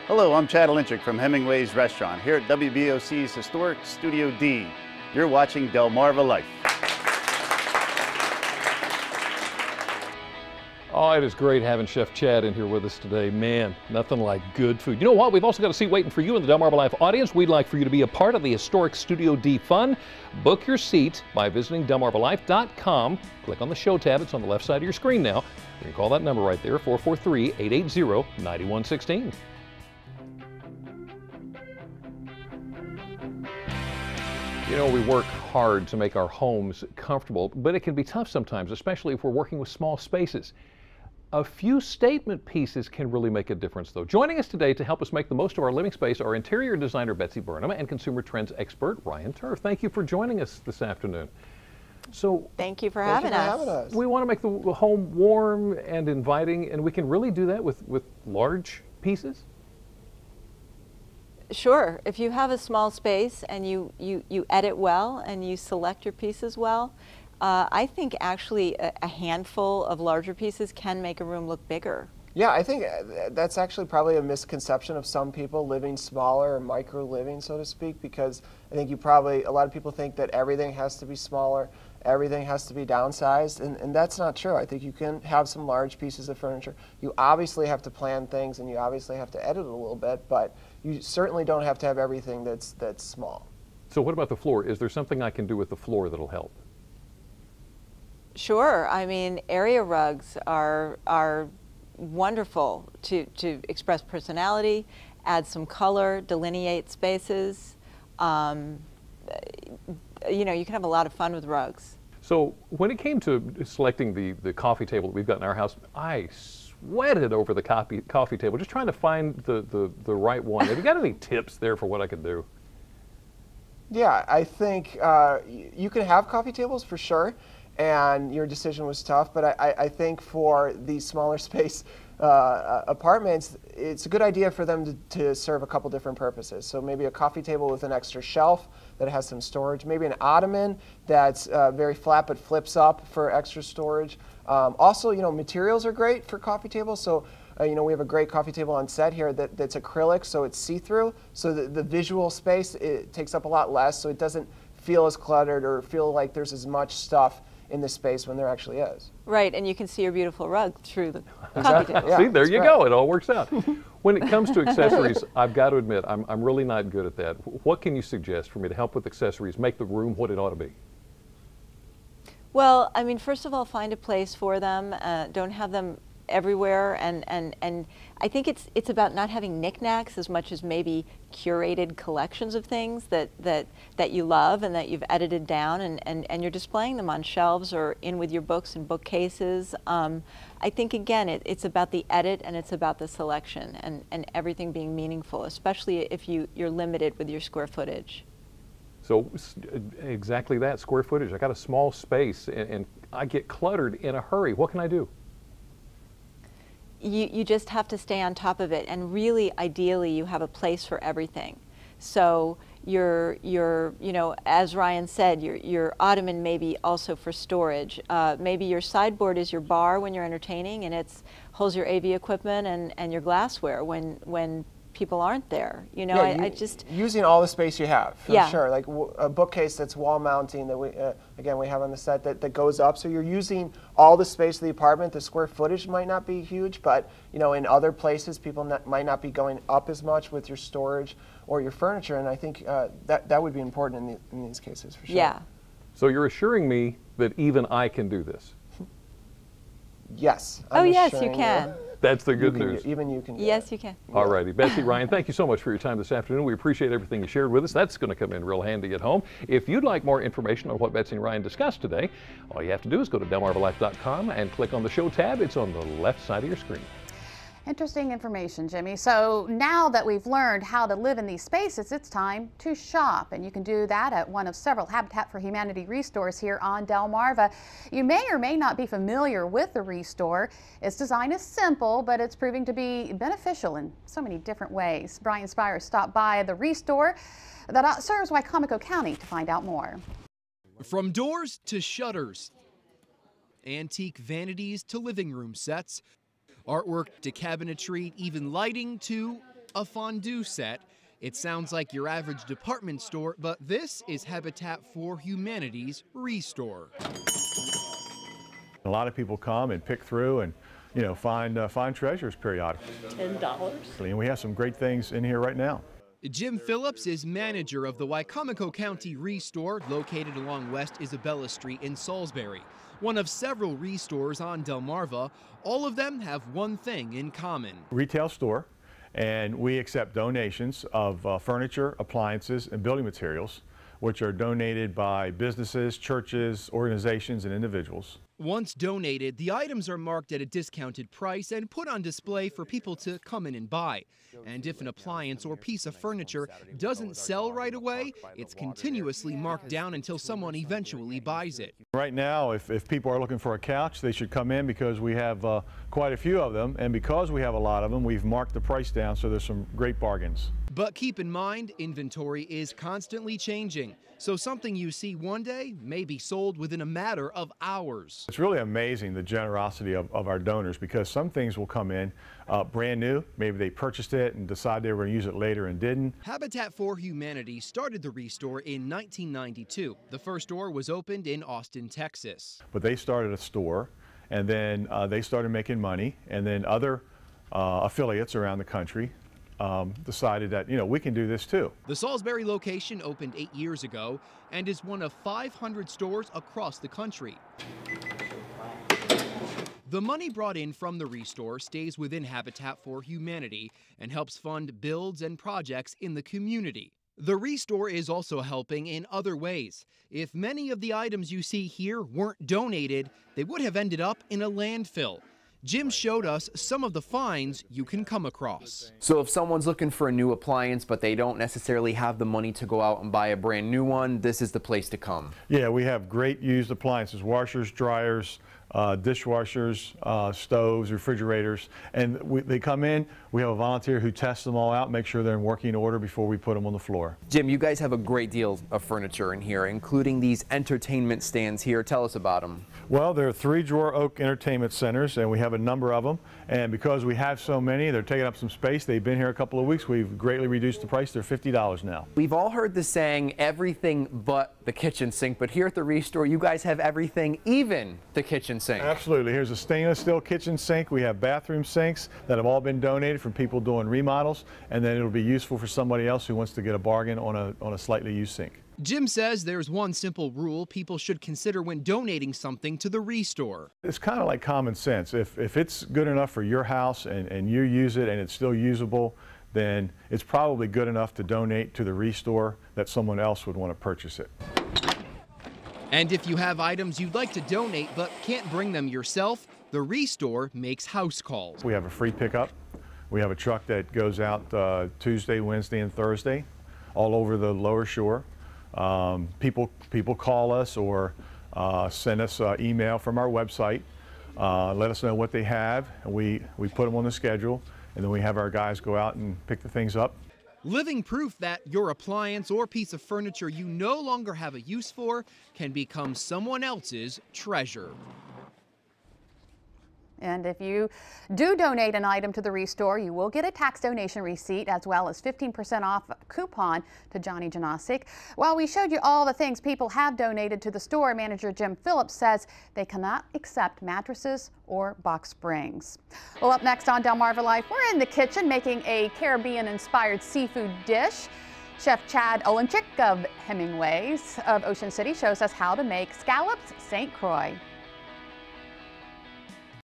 Hello, I'm Chad Alinchik from Hemingway's Restaurant here at WBOC's historic Studio D. You're watching Delmarva Life. Oh, it is great having Chef Chad in here with us today. Man, nothing like good food. You know what? We've also got a seat waiting for you in the Delmarva Life audience. We'd like for you to be a part of the historic Studio D fun. Book your seat by visiting delmarvalife.com. Click on the show tab. It's on the left side of your screen now. You can call that number right there, 443-880-9116. You know, we work hard to make our homes comfortable, but it can be tough sometimes, especially if we're working with small spaces. A few statement pieces can really make a difference, though. Joining us today to help us make the most of our living space are interior designer Betsy Burnham and consumer trends expert Ryan Turf. Thank you for joining us this afternoon. So, thank you for having us. We want to make the home warm and inviting, and we can really do that with large pieces? Sure. If you have a small space and you edit well and you select your pieces well, I think actually a handful of larger pieces can make a room look bigger. Yeah, I think that's actually probably a misconception of some people living smaller or micro living, so to speak, because I think a lot of people think that everything has to be smaller, everything has to be downsized, and that's not true. I think you can have some large pieces of furniture. You obviously have to plan things and you obviously have to edit a little bit, but you certainly don't have to have everything that's small. So what about the floor? Is there something I can do with the floor that'll help? Sure. I mean, area rugs are wonderful to express personality, add some color, delineate spaces. You know, you can have a lot of fun with rugs. So when it came to selecting the coffee table that we've got in our house, I sweated over the coffee table, just trying to find the right one. Have you got any tips there for what I could do? Yeah, I think you can have coffee tables for sure, and your decision was tough, but I think for the smaller space apartments, it's a good idea for them to serve a couple different purposes. So maybe a coffee table with an extra shelf that has some storage, maybe an ottoman that's very flat but flips up for extra storage. Also, you know, materials are great for coffee tables. So, you know, we have a great coffee table on set here that's acrylic, so it's see-through. So the visual space, it takes up a lot less, so it doesn't feel as cluttered or feel like there's as much stuff in the space when there actually is. Right, and you can see your beautiful rug through the coffee table. Yeah, see, there you go. It all works out. When it comes to accessories, I've got to admit, I'm really not good at that. What can you suggest for me to help with accessories, make the room what it ought to be? Well, I mean, first of all, find a place for them. Don't have them everywhere, and I think it's about not having knickknacks as much as maybe curated collections of things that you love and that you've edited down, and you're displaying them on shelves or in with your books and bookcases. I think, again, it's about the edit and it's about the selection and everything being meaningful, especially if you're limited with your square footage. So exactly that, square footage. I got a small space and I get cluttered in a hurry. What can I do? You just have to stay on top of it, and really, ideally, you have a place for everything. So you know, as Ryan said, your ottoman may be also for storage. Maybe your sideboard is your bar when you're entertaining, and it holds your AV equipment and your glassware when people aren't there. You know, yeah, I just using all the space you have for yeah. sure. Like a bookcase that's wall mounting that we have on the set that goes up. So you're using all the space of the apartment. The square footage might not be huge, but you know, in other places, people might not be going up as much with your storage or your furniture. And I think that would be important in these cases for sure. Yeah. So you're assuring me that even I can do this? Yes. Oh yes, you can. That's the good news. Even you can do Yes, it. you can. All righty. Betsy, Ryan, thank you so much for your time this afternoon. We appreciate everything you shared with us. That's going to come in real handy at home. If you'd like more information on what Betsy and Ryan discussed today, all you have to do is go to delmarvalife.com and click on the show tab. It's on the left side of your screen. Interesting information, Jimmy. So now that we've learned how to live in these spaces, it's time to shop. And you can do that at one of several Habitat for Humanity Restores here on Delmarva. You may or may not be familiar with the Restore. Its design is simple, but it's proving to be beneficial in so many different ways. Brian Spires stopped by the Restore that serves Wicomico County to find out more. From doors to shutters, antique vanities to living room sets, artwork to cabinetry, even lighting to a fondue set. It sounds like your average department store, but this is Habitat for Humanity's Restore. A lot of people come and pick through and, find treasures periodically. $10. And we have some great things in here right now. Jim Phillips is manager of the Wicomico County Restore, located along West Isabella Street in Salisbury. One of several Restores on Delmarva. All of them have one thing in common. Retail store, and we accept donations of furniture, appliances, and building materials, which are donated by businesses, churches, organizations, and individuals. Once donated, the items are marked at a discounted price and put on display for people to come in and buy. And if an appliance or piece of furniture doesn't sell right away, it's continuously marked down until someone eventually buys it. Right now, if people are looking for a couch, they should come in because we have quite a few of them, and because we have a lot of them, we've marked the price down, so there's some great bargains. But keep in mind, inventory is constantly changing, so something you see one day may be sold within a matter of hours. It's really amazing, the generosity of our donors, because some things will come in brand new. Maybe they purchased it and decided they were going to use it later and didn't. Habitat for Humanity started the Restore in 1992. The first store was opened in Austin, Texas. But they started a store, and then they started making money, and then other affiliates around the country decided that, we can do this too. The Salisbury location opened 8 years ago and is one of 500 stores across the country. The money brought in from the Restore stays within Habitat for Humanity and helps fund builds and projects in the community. The Restore is also helping in other ways. If many of the items you see here weren't donated, they would have ended up in a landfill. Jim showed us some of the finds you can come across. So if someone's looking for a new appliance, but they don't necessarily have the money to go out and buy a brand new one, this is the place to come. Yeah, we have great used appliances, washers, dryers, dishwashers, stoves, refrigerators, and they come in. We have a volunteer who tests them all out, make sure they're in working order before we put them on the floor. Jim, you guys have a great deal of furniture in here, including these entertainment stands here. Tell us about them. Well, they're 3-drawer oak entertainment centers, and we have a number of them. And because we have so many, they're taking up some space. They've been here a couple of weeks. We've greatly reduced the price. They're $50 now. We've all heard the saying, everything but the kitchen sink, but here at the Restore, you guys have everything, even the kitchen sink. Absolutely. Here's a stainless steel kitchen sink. We have bathroom sinks that have all been donated from people doing remodels, and then it'll be useful for somebody else who wants to get a bargain on a slightly used sink. Jim says there's one simple rule people should consider when donating something to the Restore. It's kind of like common sense. If it's good enough for your house and you use it and it's still usable, then it's probably good enough to donate to the Restore that someone else would want to purchase it. And if you have items you'd like to donate but can't bring them yourself, the Restore makes house calls. We have a free pickup. We have a truck that goes out Tuesday, Wednesday, and Thursday all over the lower shore. People call us or send us email from our website, let us know what they have, and we put them on the schedule, and then we have our guys go out and pick the things up. Living proof that your appliance or piece of furniture you no longer have a use for can become someone else's treasure. And if you do donate an item to the Restore, you will get a tax donation receipt as well as 15% off coupon to Johnny Janosic. While we showed you all the things people have donated to the store, manager Jim Phillips says they cannot accept mattresses or box springs. Well, up next on Delmarva Life, we're in the kitchen making a Caribbean-inspired seafood dish. Chef Chad Olenchik of Hemingway's of Ocean City shows us how to make scallops St. Croix.